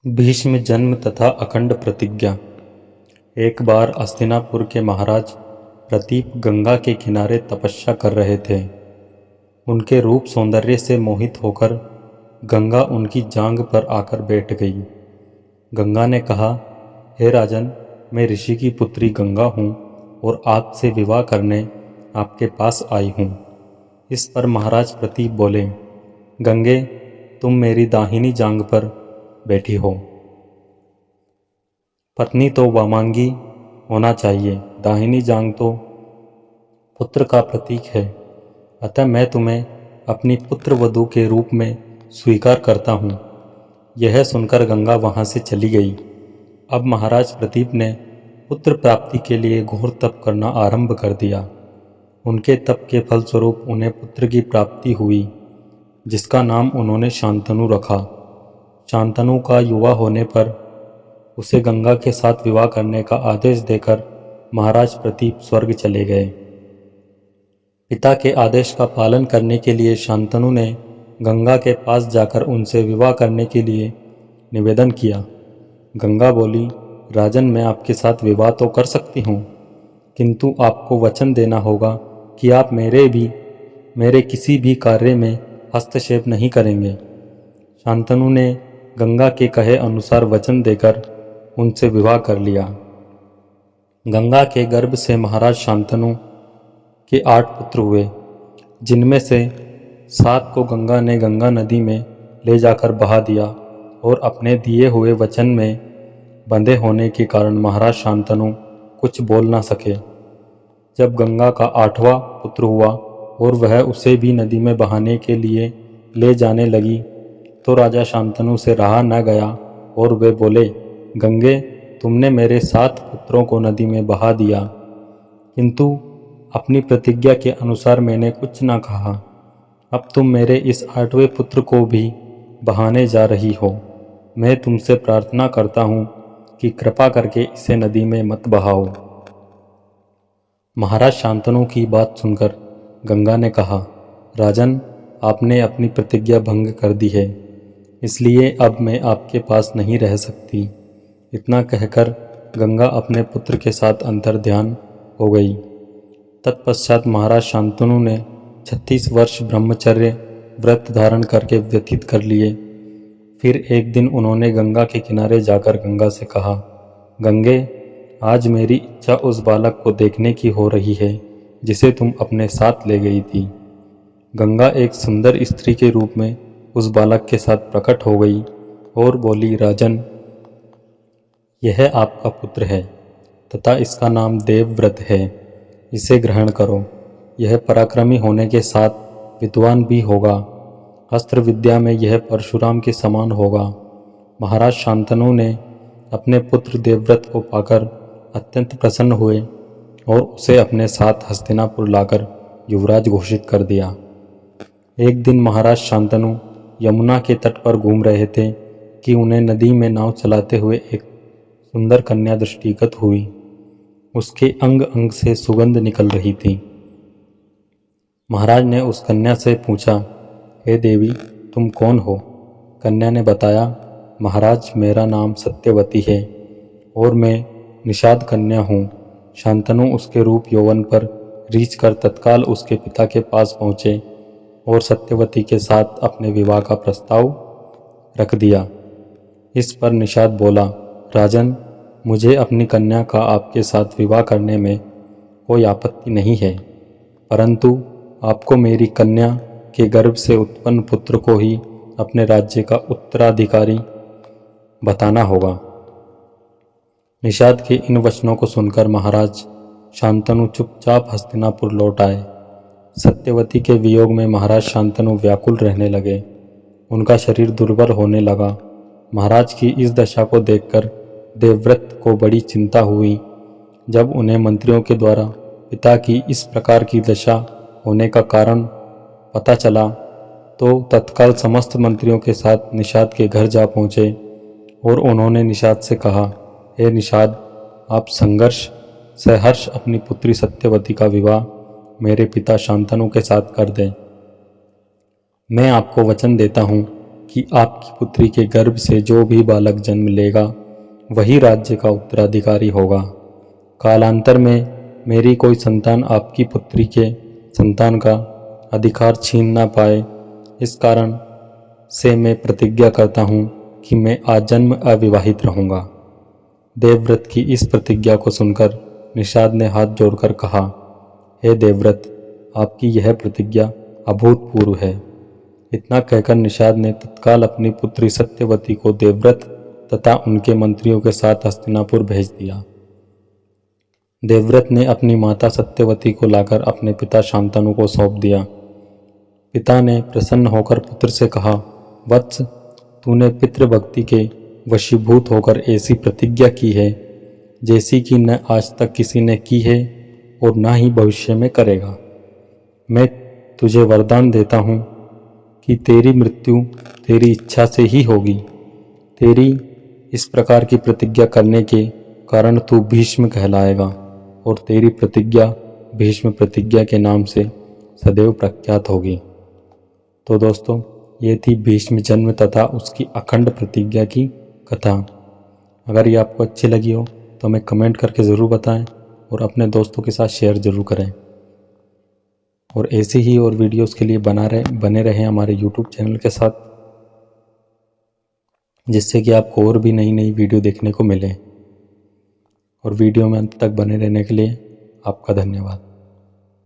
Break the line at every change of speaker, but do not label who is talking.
भीष्म जन्म तथा अखंड प्रतिज्ञा। एक बार हस्तिनापुर के महाराज प्रतीप गंगा के किनारे तपस्या कर रहे थे। उनके रूप सौंदर्य से मोहित होकर गंगा उनकी जांघ पर आकर बैठ गई। गंगा ने कहा, हे राजन, मैं ऋषि की पुत्री गंगा हूँ और आपसे विवाह करने आपके पास आई हूँ। इस पर महाराज प्रतीप बोले, गंगे, तुम मेरी दाहिनी जांघ पर बैठी हो। पत्नी तो वामांगी होना चाहिए, दाहिनी जांघ तो पुत्र का प्रतीक है। अतः मैं तुम्हें अपनी पुत्र वधू के रूप में स्वीकार करता हूँ। यह सुनकर गंगा वहाँ से चली गई। अब महाराज प्रतीप ने पुत्र प्राप्ति के लिए घोर तप करना आरंभ कर दिया। उनके तप के फलस्वरूप उन्हें पुत्र की प्राप्ति हुई, जिसका नाम उन्होंने शांतनु रखा। शांतनु का युवा होने पर उसे गंगा के साथ विवाह करने का आदेश देकर महाराज प्रतीप स्वर्ग चले गए। पिता के आदेश का पालन करने के लिए शांतनु ने गंगा के पास जाकर उनसे विवाह करने के लिए निवेदन किया। गंगा बोली, राजन, मैं आपके साथ विवाह तो कर सकती हूँ, किंतु आपको वचन देना होगा कि आप मेरे किसी भी कार्य में हस्तक्षेप नहीं करेंगे। शांतनु ने गंगा के कहे अनुसार वचन देकर उनसे विवाह कर लिया। गंगा के गर्भ से महाराज शांतनु के 8 पुत्र हुए, जिनमें से 7 को गंगा ने गंगा नदी में ले जाकर बहा दिया और अपने दिए हुए वचन में बंधे होने के कारण महाराज शांतनु कुछ बोल ना सके। जब गंगा का 8वां पुत्र हुआ और वह उसे भी नदी में बहाने के लिए ले जाने लगी, तो राजा शांतनु से रहा न गया और वे बोले, गंगे, तुमने मेरे 7 पुत्रों को नदी में बहा दिया, किंतु अपनी प्रतिज्ञा के अनुसार मैंने कुछ न कहा। अब तुम मेरे इस 8वें पुत्र को भी बहाने जा रही हो। मैं तुमसे प्रार्थना करता हूँ कि कृपा करके इसे नदी में मत बहाओ। महाराज शांतनु की बात सुनकर गंगा ने कहा, राजन, आपने अपनी प्रतिज्ञा भंग कर दी है, इसलिए अब मैं आपके पास नहीं रह सकती। इतना कहकर गंगा अपने पुत्र के साथ अंतर्ध्यान हो गई। तत्पश्चात महाराज शांतनु ने 36 वर्ष ब्रह्मचर्य व्रत धारण करके व्यतीत कर लिए। फिर एक दिन उन्होंने गंगा के किनारे जाकर गंगा से कहा, गंगे, आज मेरी इच्छा उस बालक को देखने की हो रही है जिसे तुम अपने साथ ले गई थी। गंगा एक सुंदर स्त्री के रूप में उस बालक के साथ प्रकट हो गई और बोली, राजन, यह आपका पुत्र है तथा इसका नाम देवव्रत है। इसे ग्रहण करो। यह पराक्रमी होने के साथ विद्वान भी होगा। अस्त्र विद्या में यह परशुराम के समान होगा। महाराज शांतनु ने अपने पुत्र देवव्रत को पाकर अत्यंत प्रसन्न हुए और उसे अपने साथ हस्तिनापुर लाकर युवराज घोषित कर दिया। एक दिन महाराज शांतनु यमुना के तट पर घूम रहे थे कि उन्हें नदी में नाव चलाते हुए एक सुंदर कन्या दृष्टिगत हुई। उसके अंग अंग से सुगंध निकल रही थी। महाराज ने उस कन्या से पूछा, हे देवी, तुम कौन हो? कन्या ने बताया, महाराज, मेरा नाम सत्यवती है और मैं निषाद कन्या हूँ। शांतनु उसके रूप यौवन पर रीझ कर तत्काल उसके पिता के पास पहुँचे और सत्यवती के साथ अपने विवाह का प्रस्ताव रख दिया। इस पर निषाद बोला, राजन, मुझे अपनी कन्या का आपके साथ विवाह करने में कोई आपत्ति नहीं है, परंतु आपको मेरी कन्या के गर्भ से उत्पन्न पुत्र को ही अपने राज्य का उत्तराधिकारी बताना होगा। निषाद के इन वचनों को सुनकर महाराज शांतनु चुपचाप हस्तिनापुर लौट आए। सत्यवती के वियोग में महाराज शांतनु व्याकुल रहने लगे। उनका शरीर दुर्बल होने लगा। महाराज की इस दशा को देखकर देवव्रत को बड़ी चिंता हुई। जब उन्हें मंत्रियों के द्वारा पिता की इस प्रकार की दशा होने का कारण पता चला, तो तत्काल समस्त मंत्रियों के साथ निषाद के घर जा पहुँचे और उन्होंने निषाद से कहा, हे निषाद, आप सहर्ष अपनी पुत्री सत्यवती का विवाह मेरे पिता शांतनु के साथ कर दें। मैं आपको वचन देता हूँ कि आपकी पुत्री के गर्भ से जो भी बालक जन्म लेगा वही राज्य का उत्तराधिकारी होगा। कालांतर में मेरी कोई संतान आपकी पुत्री के संतान का अधिकार छीन ना पाए, इस कारण से मैं प्रतिज्ञा करता हूँ कि मैं आजन्म अविवाहित रहूँगा। देवव्रत की इस प्रतिज्ञा को सुनकर निषाद ने हाथ जोड़कर कहा, हे देवव्रत, आपकी यह प्रतिज्ञा अभूतपूर्व है। इतना कहकर निषाद ने तत्काल अपनी पुत्री सत्यवती को देवव्रत तथा उनके मंत्रियों के साथ हस्तिनापुर भेज दिया। देवव्रत ने अपनी माता सत्यवती को लाकर अपने पिता शांतनु को सौंप दिया। पिता ने प्रसन्न होकर पुत्र से कहा, वत्स, तूने पितृभक्ति के वशीभूत होकर ऐसी प्रतिज्ञा की है जैसी कि न आज तक किसी ने की है और न ही भविष्य में करेगा। मैं तुझे वरदान देता हूँ कि तेरी मृत्यु तेरी इच्छा से ही होगी। तेरी इस प्रकार की प्रतिज्ञा करने के कारण तू भीष्म कहलाएगा और तेरी प्रतिज्ञा भीष्म प्रतिज्ञा के नाम से सदैव प्रख्यात होगी। तो दोस्तों, ये थी भीष्म जन्म तथा उसकी अखंड प्रतिज्ञा की कथा। अगर ये आपको अच्छी लगी हो तो हमें कमेंट करके ज़रूर बताएं और अपने दोस्तों के साथ शेयर ज़रूर करें। और ऐसी ही और वीडियोस के लिए बने रहें हमारे यूट्यूब चैनल के साथ, जिससे कि आपको और भी नई नई वीडियो देखने को मिले। और वीडियो में अंत तक बने रहने के लिए आपका धन्यवाद।